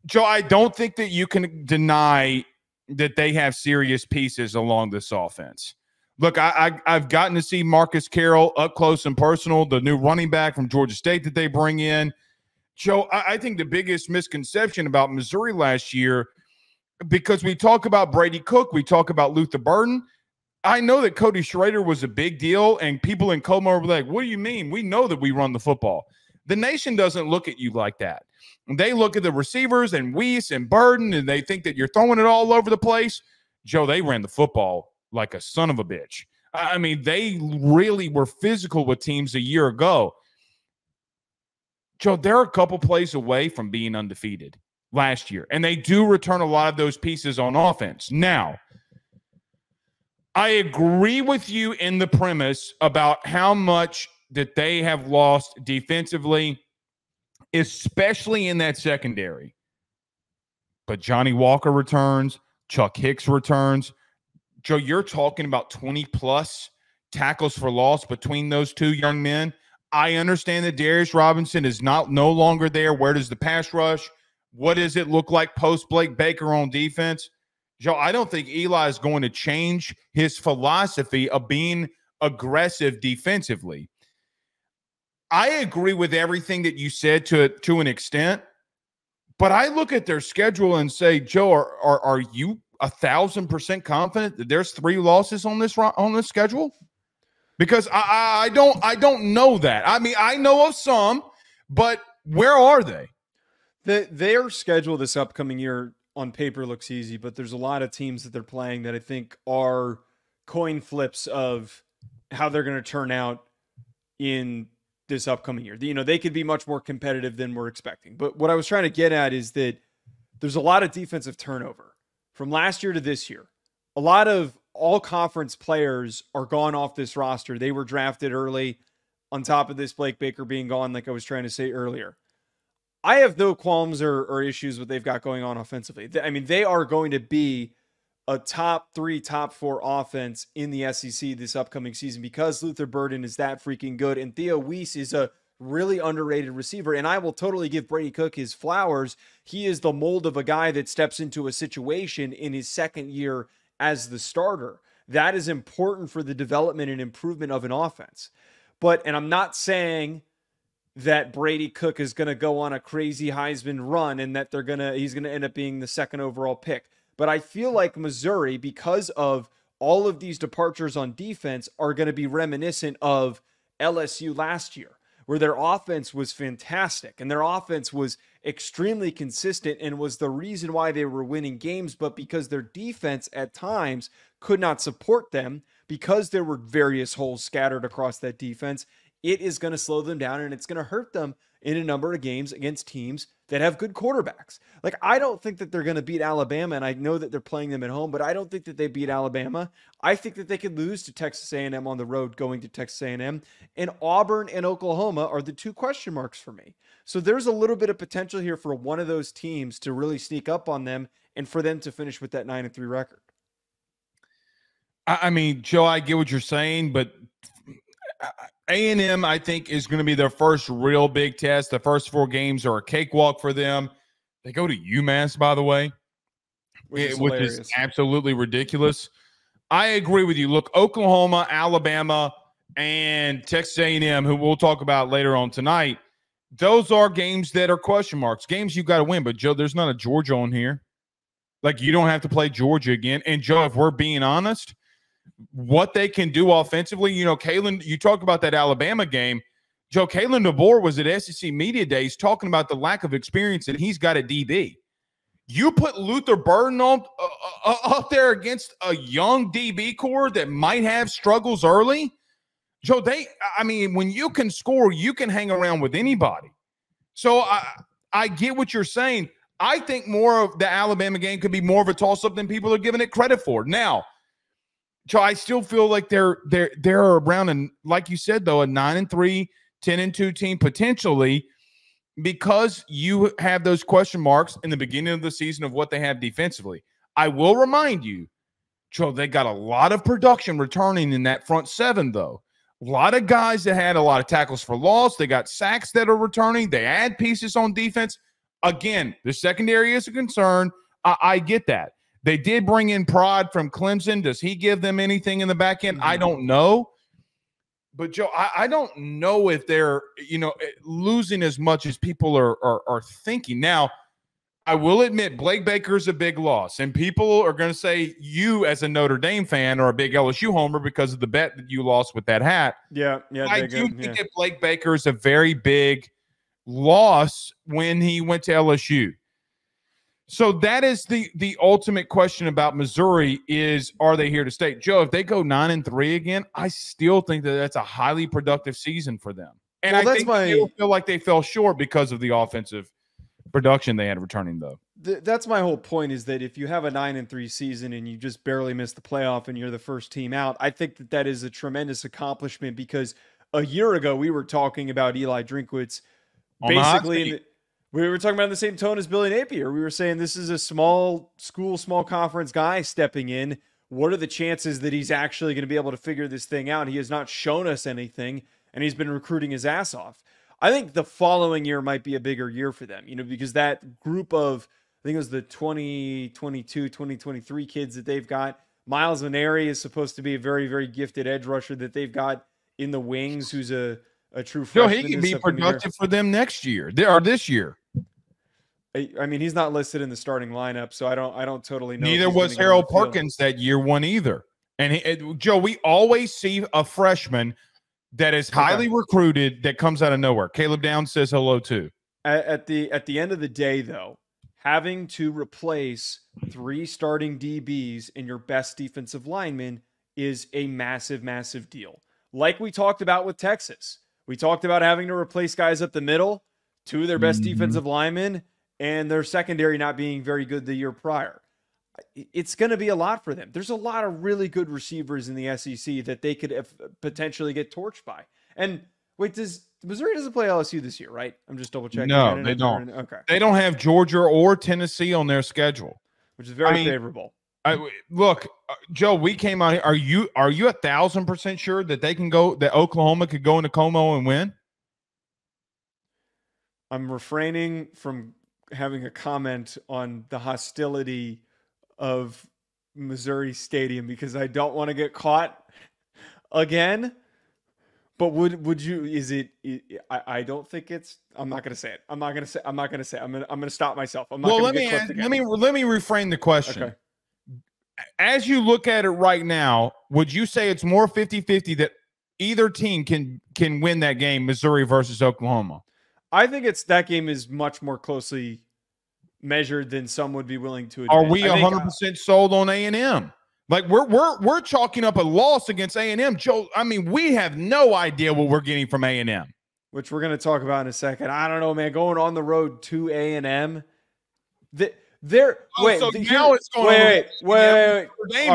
Joe, I don't think that you can deny that they have serious pieces along this offense. Look, I've gotten to see Marcus Carroll up close and personal, the new running back from Georgia State that they bring in. Joe, I think the biggest misconception about Missouri last year, because we talk about Brady Cook, we talk about Luther Burden. I know that Cody Schrader was a big deal, and people in Como were like, what do you mean? We know that we run the football. The nation doesn't look at you like that. They look at the receivers and Weiss and Burden, and they think that you're throwing it all over the place. Joe, they ran the football like a son of a bitch. I mean, they really were physical with teams a year ago. Joe, they're a couple plays away from being undefeated last year, and they do return a lot of those pieces on offense. Now, I agree with you in the premise about how much that they have lost defensively, especially in that secondary. But Johnny Walker returns, Chuck Hicks returns. Joe, you're talking about 20-plus tackles for loss between those two young men. I understand that Darius Robinson is no longer there. Where does the pass rush? What does it look like post Blake Baker on defense? Joe, I don't think Eli is going to change his philosophy of being aggressive defensively. I agree with everything that you said to an extent, but I look at their schedule and say, Joe, are you 1,000% confident that there's 3 losses on this schedule? Because I don't know that. I mean, I know of some, but where are they? Their schedule this upcoming year on paper looks easy, but there's a lot of teams that they're playing that I think are coin flips of how they're going to turn out in this upcoming year. You know, they could be much more competitive than we're expecting. But what I was trying to get at is that there's a lot of defensive turnover from last year to this year. A lot of all-conference players are gone off this roster. They were drafted early on top of this Blake Baker being gone, like I was trying to say earlier. I have no qualms or issues with what they've got going on offensively. I mean, they are going to be a top 3, top 4 offense in the SEC this upcoming season because Luther Burden is that freaking good. And Theo Weiss is a really underrated receiver. And I will totally give Brady Cook his flowers. He is the mold of a guy that steps into a situation in his second year as the starter. That is important for the development and improvement of an offense. And I'm not saying that Brady Cook is going to go on a crazy Heisman run and that he's going to end up being the second overall pick. But I feel like Missouri, because of all of these departures on defense, are going to be reminiscent of LSU last year, where their offense was fantastic and their offense was extremely consistent and was the reason why they were winning games. But because their defense at times could not support them, because there were various holes scattered across that defense, it is going to slow them down and it's going to hurt them in a number of games against teams that have good quarterbacks. Like, I don't think that they're going to beat Alabama, and I know that they're playing them at home, but I don't think that they beat Alabama. I think that they could lose to Texas A&M on the road going to Texas A&M, and Auburn and Oklahoma are the 2 question marks for me. So there's a little bit of potential here for one of those teams to really sneak up on them and for them to finish with that 9-3 record. I mean, Joe, I get what you're saying, but A&M, I think, is going to be their first real big test. The first 4 games are a cakewalk for them. They go to UMass, by the way, which is absolutely ridiculous. I agree with you. Look, Oklahoma, Alabama, and Texas A&M, who we'll talk about later on tonight, those are games that are question marks, games you got to win. But, Joe, there's not a Georgia on here. Like, you don't have to play Georgia again. And, Joe, if we're being honest, what they can do offensively, you know, Kalen, you talk about that Alabama game. Joe, Kalen DeBoer was at SEC Media Days talking about the lack of experience that he's got at DB. You put Luther Burden on up there against a young DB core that might have struggles early. Joe, when you can score, you can hang around with anybody. So I get what you're saying. I think more of the Alabama game could be more of a toss-up than people are giving it credit for. Now, Joe, I still feel like they're around, and like you said, though, a 9-3, 10-2 team potentially, because you have those question marks in the beginning of the season of what they have defensively. I will remind you, Joe, they got a lot of production returning in that front 7, though. A lot of guys that had a lot of tackles for loss. They got sacks that are returning. They add pieces on defense. again, the secondary is a concern. I get that. They did bring in Prod from Clemson. Does he give them anything in the back end? I don't know. But, Joe, I don't know if they're, losing as much as people are thinking. Now, I will admit Blake Baker's a big loss, and people are going to say you as a Notre Dame fan are a big LSU homer because of the bet that you lost with that hat. Yeah. I do think that Blake Baker is a very big loss when he went to LSU. So that is the ultimate question about Missouri is, are they here to stay? Joe, if they go 9-3 again, I still think that that's a highly productive season for them. And I think they feel like they fell short because of the offensive production they had returning, though. That's my whole point, is that if you have a 9-3 season and you just barely miss the playoff and you're the first team out, I think that is a tremendous accomplishment, because a year ago we were talking about Eli Drinkwitz basically we were talking about in the same tone as Billy Napier. We were saying this is a small school, small conference guy stepping in. What are the chances that he's actually going to be able to figure this thing out? He has not shown us anything, and he's been recruiting his ass off. I think the following year might be a bigger year for them, because that group of, I think it was the 2022, 2023 kids that they've got. Miles Maneri is supposed to be a very, very gifted edge rusher that they've got in the wings, who's a true freshman. He can be productive for them next year or this year. I mean, he's not listed in the starting lineup, so I don't totally know. Neither was Harold Perkins that year one either. And Joe, we always see a freshman that is highly recruited that comes out of nowhere. Caleb Downs says hello too. At the end of the day, though, having to replace 3 starting DBs and your best defensive lineman is a massive, massive deal. Like we talked about with Texas. We talked about having to replace guys up the middle, 2 of their best defensive linemen, and their secondary not being very good the year prior. It's going to be a lot for them. There's a lot of really good receivers in the SEC that they could potentially get torched by. And wait, Missouri doesn't play LSU this year, right? I'm just double checking. No, they don't. Okay. They don't have Georgia or Tennessee on their schedule, which is very favorable. Look, Joe, we came out here. Are you 1,000% sure that they can go, that Oklahoma could go into Como and win? I'm refraining from having a comment on the hostility of Missouri Stadium because I don't want to get caught again. But would you? Is it? I don't think it's. I'm not going to say it. I'm not going to say. I'm going to stop myself. I'm not going to get clipped again. Let me reframe the question. Okay. As you look at it right now, would you say it's more 50-50 that either team can win that game, Missouri versus Oklahoma? I think that game is much more closely measured than some would be willing to admit. Are we 100% sold on A&M? Like we're chalking up a loss against A&M, Joe. I mean, we have no idea what we're getting from A&M, which we're going to talk about in a second. I don't know, man. Going on the road to A&M, wait. Dame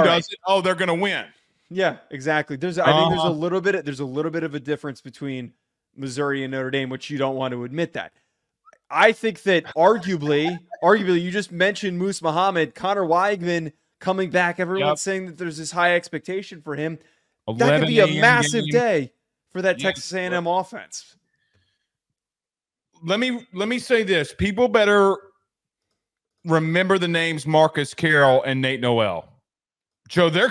does it. Oh, they're going to win. Yeah, exactly. I think there's a little bit of a difference between Missouri and Notre Dame, which you don't want to admit that. I think that arguably, you just mentioned Moose Muhammad, Connor Weigman coming back. Everyone's saying that there's this high expectation for him. That could be a massive day for that Texas A&M offense. Let me say this: people better remember the names Marcus Carroll and Nate Noel. Joe, they're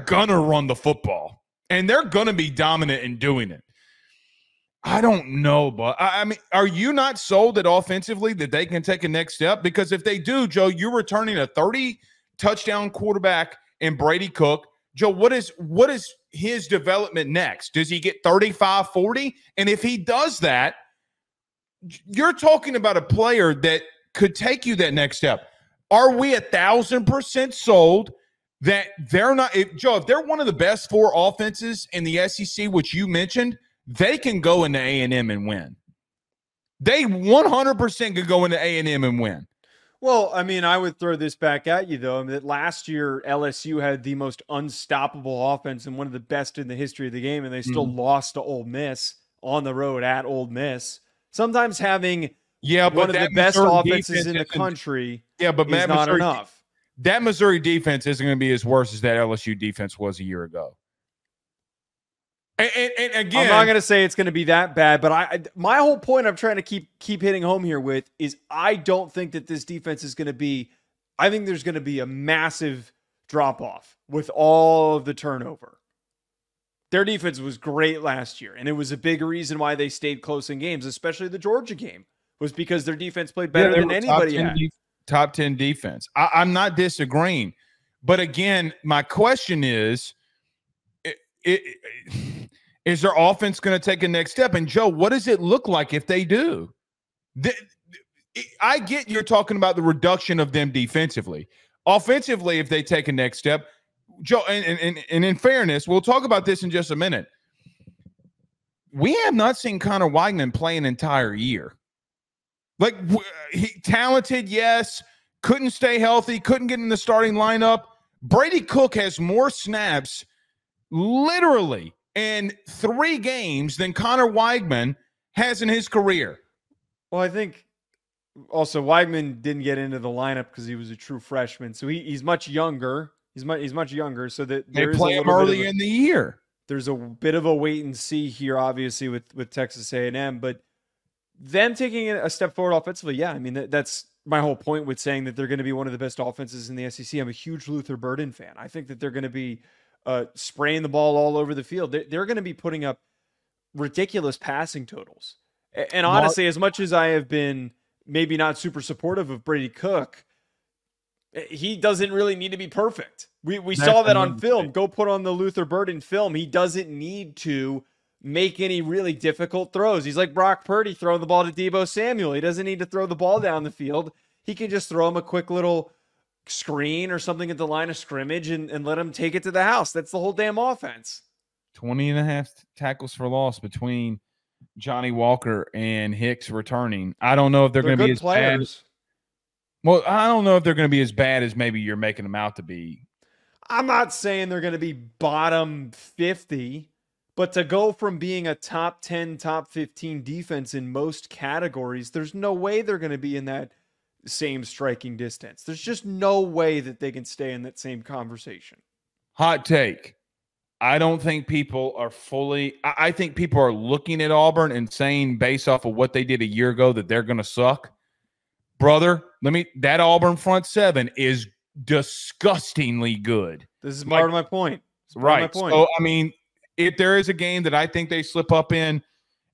gonna run the football, and they're gonna be dominant in doing it. I don't know, but I mean, are you not sold that offensively that they can take a next step? Because if they do, Joe, you're returning a 30-touchdown quarterback in Brady Cook. Joe, what is his development next? Does he get 35, 40? And if he does that, you're talking about a player that could take you that next step. Are we 1,000% sold that they're not? If they're one of the best 4 offenses in the SEC, which you mentioned, they can go into A&M and win. They 100% could go into A&M and win. Well, I mean, I would throw this back at you, though. I mean, that last year, LSU had the most unstoppable offense and one of the best in the history of the game, and they still lost to Ole Miss on the road at Ole Miss. Sometimes having one of the best offenses in the country is not enough. That Missouri defense isn't going to be as worse as that LSU defense was a year ago. And again, I'm not going to say it's going to be that bad, but my whole point I'm trying to keep hitting home here with is I don't think that this defense is going to be. I think there's going to be a massive drop off with all of the turnover. Their defense was great last year, and it was a big reason why they stayed close in games, especially the Georgia game, was because their defense played better than anybody had. Top 10 defense. I'm not disagreeing. But again, my question is, is their offense going to take a next step? And Joe, what does it look like if they do? I get you're talking about the reduction of them defensively. Offensively, if they take a next step, Joe, and in fairness, we'll talk about this in just a minute. We have not seen Connor Weigman play an entire year. Like, talented, yes, couldn't stay healthy, couldn't get in the starting lineup. Brady Cook has more snaps literally in 3 games than Connor Weigman has in his career. Well, I think also Weigman didn't get into the lineup because he was a true freshman, so he's much younger. He's much younger, so that they play him early in the year. There's a bit of a wait and see here, obviously, with Texas A&M, but them taking a step forward offensively, yeah, I mean that's my whole point with saying that they're going to be one of the best offenses in the SEC. I'm a huge Luther Burden fan. I think that they're going to be spraying the ball all over the field. They're going to be putting up ridiculous passing totals. And honestly, as much as I have been maybe not super supportive of Brady Cook, he doesn't really need to be perfect. We saw that on film. Go put on the Luther Burden film. He doesn't need to make any really difficult throws. He's like Brock Purdy throwing the ball to Deebo Samuel. He doesn't need to throw the ball down the field. He can just throw him a quick little screen or something at the line of scrimmage and let him take it to the house. That's the whole damn offense. 20.5 tackles for loss between Johnny Walker and Hicks returning. I don't know if they're going to be as bad. Well, I don't know if they're going to be as bad as maybe you're making them out to be. I'm not saying they're going to be bottom 50, but to go from being a top 10, top 15 defense in most categories, there's no way they're going to be in that same striking distance. There's just no way that they can stay in that same conversation. Hot take. I don't think people are fully – I think people are looking at Auburn and saying based off of what they did a year ago that they're going to suck. Brother, that Auburn front seven is disgustingly good. This is part of my point. Right. So, I mean, if there is a game that I think they slip up in,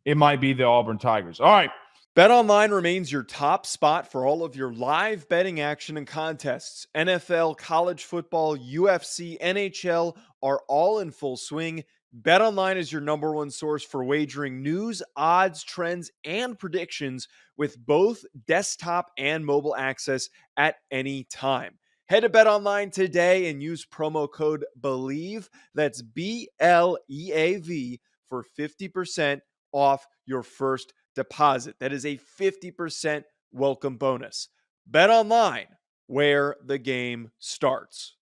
it might be the Auburn Tigers. All right. BetOnline remains your top spot for all of your live betting action and contests. NFL, college football, UFC, NHL are all in full swing. BetOnline is your number one source for wagering news, odds, trends, and predictions with both desktop and mobile access at any time. Head to BetOnline today and use promo code BELIEVE, that's BLEAV, for 50% off your first deposit. That is a 50% welcome bonus. BetOnline, where the game starts.